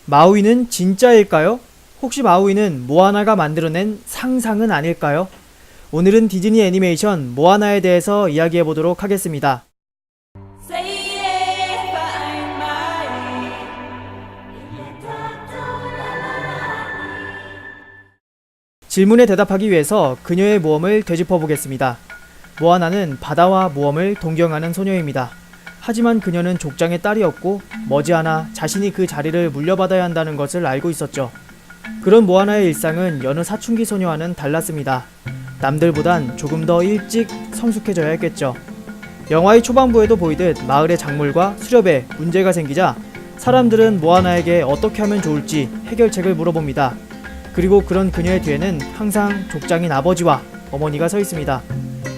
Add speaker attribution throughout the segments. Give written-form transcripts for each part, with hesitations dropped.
Speaker 1: 마우이는 진짜일까요? 혹시 마우이는 모아나가 만들어낸 상상은 아닐까요? 오늘은 디즈니 애니메이션 모아나에 대해서 이야기해보도록 하겠습니다. 질문에 대답하기 위해서 그녀의 모험을 되짚어보겠습니다. 모아나는 바다와 모험을 동경하는 소녀입니다. 하지만 그녀는 족장의 딸이었고 머지않아 자신이 그 자리를 물려받아야 한다는 것을 알고 있었죠. 그런 모아나의 일상은 여느 사춘기 소녀와는 달랐습니다. 남들보단 조금 더 일찍 성숙해져야 했겠죠. 영화의 초반부에도 보이듯 마을의 작물과 수렵에 문제가 생기자 사람들은 모아나에게 어떻게 하면 좋을지 해결책을 물어봅니다. 그리고 그런 그녀의 뒤에는 항상 족장인 아버지와 어머니가 서 있습니다.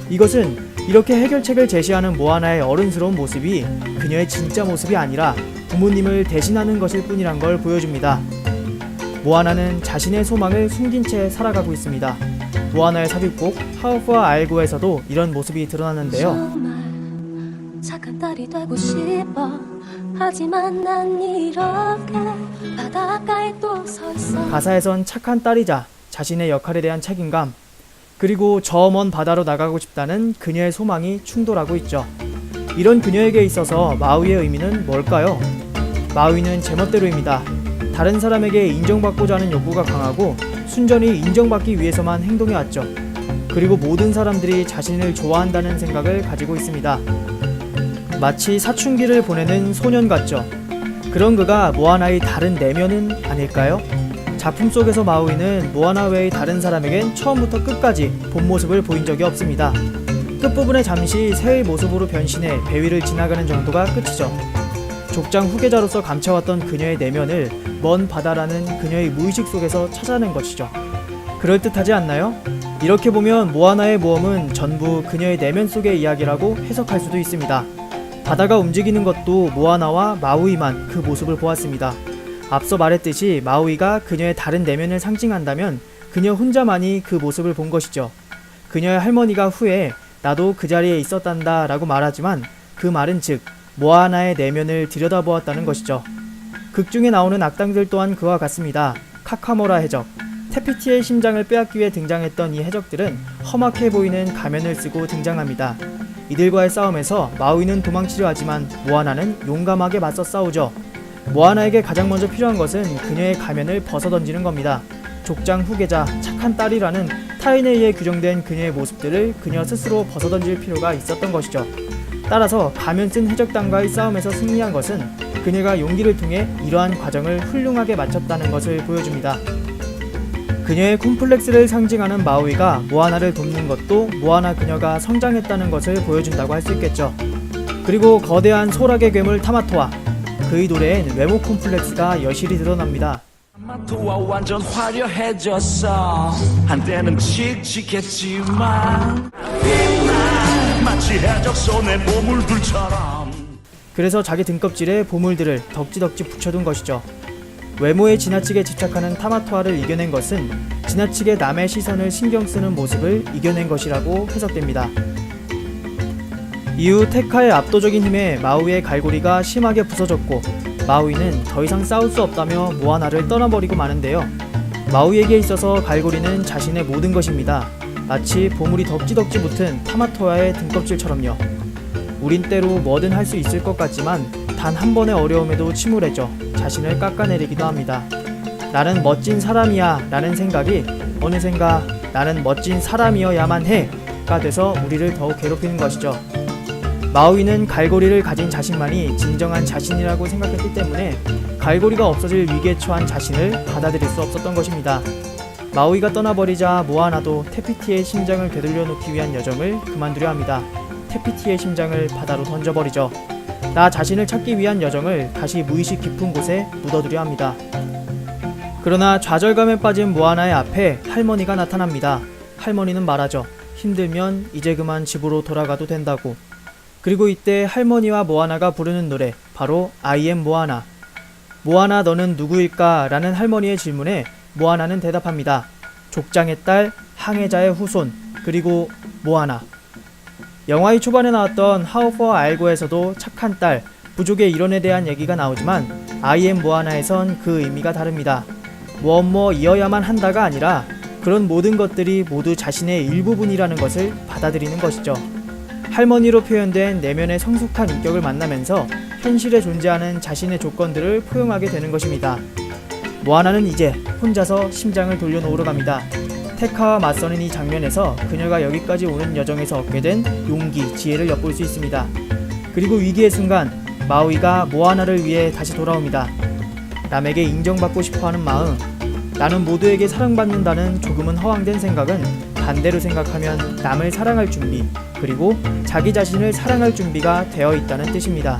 Speaker 1: 이것은 이렇게 해결책을 제시하는 모아나의 어른스러운 모습이 그녀의 진짜 모습이 아니라 부모님을 대신하는 것일 뿐이란 걸 보여줍니다. 모아나는 자신의 소망을 숨긴 채 살아가고 있습니다. 모아나의 삽입곡 하우프와 알고에서도 이런 모습이 드러나는데요.
Speaker 2: 정말 착한 딸이 되고 싶어. 하지만 난 이렇게 바닷가에 또 서 있어.
Speaker 1: 가사에선 착한 딸이자 자신의 역할에 대한 책임감, 그리고 저 먼 바다로 나가고 싶다는 그녀의 소망이 충돌하고 있죠. 이런 그녀에게 있어서 마우이의 의미는 뭘까요? 마우이는 제멋대로입니다. 다른 사람에게 인정받고자 하는 욕구가 강하고 순전히 인정받기 위해서만 행동해왔죠. 그리고 모든 사람들이 자신을 좋아한다는 생각을 가지고 있습니다. 마치 사춘기를 보내는 소년 같죠. 그런 그가 모아나의 다른 내면은 아닐까요? 작품 속에서 마우이는 모아나 외의 다른 사람에겐 처음부터 끝까지 본 모습을 보인 적이 없습니다. 끝부분에 잠시 새의 모습으로 변신해 배 위를 지나가는 정도가 끝이죠. 족장 후계자로서 감춰왔던 그녀의 내면을 먼 바다라는 그녀의 무의식 속에서 찾아낸 것이죠. 그럴듯하지 않나요? 이렇게 보면 모아나의 모험은 전부 그녀의 내면 속의 이야기라고 해석할 수도 있습니다. 바다가 움직이는 것도 모아나와 마우이만 그 모습을 보았습니다. 앞서 말했듯이 마우이가 그녀의 다른 내면을 상징한다면 그녀 혼자만이 그 모습을 본 것이죠. 그녀의 할머니가 후에 나도 그 자리에 있었단다 라고 말하지만 그 말은 즉 모아나의 내면을 들여다보았다는 것이죠. 극중에 나오는 악당들 또한 그와 같습니다. 카카모라 해적, 테피티의 심장을 빼앗기 위해 등장했던 이 해적들은 험악해 보이는 가면을 쓰고 등장합니다. 이들과의 싸움에서 마우이는 도망치려 하지만 모아나는 용감하게 맞서 싸우죠. 모아나에게 가장 먼저 필요한 것은 그녀의 가면을 벗어던지는 겁니다. 족장 후계자, 착한 딸이라는 타인에 의해 규정된 그녀의 모습들을 그녀 스스로 벗어던질 필요가 있었던 것이죠. 따라서 가면 쓴 해적단과의 싸움에서 승리한 것은 그녀가 용기를 통해 이러한 과정을 훌륭하게 마쳤다는 것을 보여줍니다. 그녀의 콤플렉스를 상징하는 마우이가 모아나를 돕는 것도 모아나 그녀가 성장했다는 것을 보여준다고 할 수 있겠죠. 그리고 거대한 소락의 괴물 타마토아, 그의 노래엔 외모 콤플렉스가 여실히 드러납니다.
Speaker 3: 타마토아 완전 화려해졌어. 한때는 칙칙했지만 마치 해적 손의 보물들처럼.
Speaker 1: 그래서 자기 등껍질에 보물들을 덕지덕지 붙여둔 것이죠. 외모에 지나치게 집착하는 타마토아를 이겨낸 것은 지나치게 남의 시선을 신경 쓰는 모습을 이겨낸 것이라고 해석됩니다. 이후 테카의 압도적인 힘에 마우이의 갈고리가 심하게 부서졌고 마우이는 더 이상 싸울 수 없다며 모아나를 떠나버리고 마는데요. 마우이에게 있어서 갈고리는 자신의 모든 것입니다. 마치 보물이 덕지덕지 붙은 타마토아의 등껍질처럼요. 우린 때로 뭐든 할 수 있을 것 같지만 단 한 번의 어려움에도 침울해져 자신을 깎아내리기도 합니다. 나는 멋진 사람이야 라는 생각이 어느샌가 나는 멋진 사람이어야만 해가 돼서 우리를 더욱 괴롭히는 것이죠. 마우이는 갈고리를 가진 자신만이 진정한 자신이라고 생각했기 때문에 갈고리가 없어질 위기에 처한 자신을 받아들일 수 없었던 것입니다. 마우이가 떠나버리자 모아나도 테피티의 심장을 되돌려 놓기 위한 여정을 그만두려 합니다. 테피티의 심장을 바다로 던져버리죠. 나 자신을 찾기 위한 여정을 다시 무의식 깊은 곳에 묻어두려 합니다. 그러나 좌절감에 빠진 모아나의 앞에 할머니가 나타납니다. 할머니는 말하죠. 힘들면 이제 그만 집으로 돌아가도 된다고. 그리고 이때 할머니와 모아나가 부르는 노래, 바로 I am 모아나. 모아나 너는 누구일까? 라는 할머니의 질문에 모아나는 대답합니다. 족장의 딸, 항해자의 후손, 그리고 모아나. 영화의 초반에 나왔던 하우퍼와 알고에서도 착한 딸, 부족의 일원에 대한 얘기가 나오지만 I am 모아나에선 그 의미가 다릅니다. 뭐이어야만 한다가 아니라 그런 모든 것들이 모두 자신의 일부분이라는 것을 받아들이는 것이죠. 할머니로 표현된 내면의 성숙한 인격을 만나면서 현실에 존재하는 자신의 조건들을 포용하게 되는 것입니다. 모아나는 이제 혼자서 심장을 돌려놓으러 갑니다. 테카와 맞서는 이 장면에서 그녀가 여기까지 오는 여정에서 얻게 된 용기, 지혜를 엿볼 수 있습니다. 그리고 위기의 순간 마우이가 모아나를 위해 다시 돌아옵니다. 남에게 인정받고 싶어하는 마음, 나는 모두에게 사랑받는다는 조금은 허황된 생각은 반대로 생각하면 남을 사랑할 준비, 그리고 자기 자신을 사랑할 준비가 되어 있다는 뜻입니다.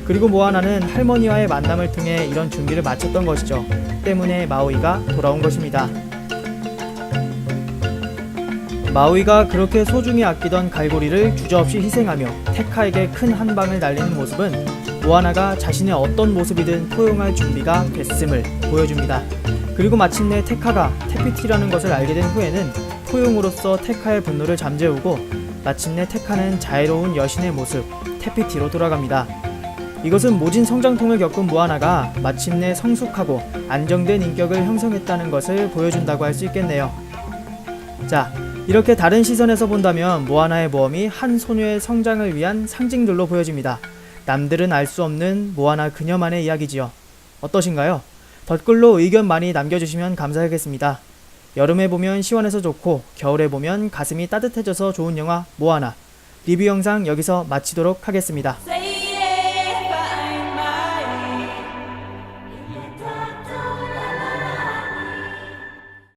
Speaker 1: 그리고 모아나는 할머니와의 만남을 통해 이런 준비를 마쳤던 것이죠. 때문에 마우이가 돌아온 것입니다. 마우이가 그렇게 소중히 아끼던 갈고리를 주저없이 희생하며 테카에게 큰 한 방을 날리는 모습은 모아나가 자신의 어떤 모습이든 포용할 준비가 됐음을 보여줍니다. 그리고 마침내 테카가 테피티라는 것을 알게 된 후에는 포용으로서 테카의 분노를 잠재우고 마침내 테카는 자애로운 여신의 모습 테피티로 돌아갑니다. 이것은 모진 성장통을 겪은 모아나가 마침내 성숙하고 안정된 인격을 형성했다는 것을 보여준다고 할 수 있겠네요. 자, 이렇게 다른 시선에서 본다면 모아나의 모험이 한 소녀의 성장을 위한 상징들로 보여집니다. 남들은 알 수 없는 모아나 그녀만의 이야기지요. 어떠신가요? 댓글로 의견 많이 남겨주시면 감사하겠습니다. 여름에 보면 시원해서 좋고 겨울에 보면 가슴이 따뜻해져서 좋은 영화 모아나 리뷰 영상 여기서 마치도록 하겠습니다.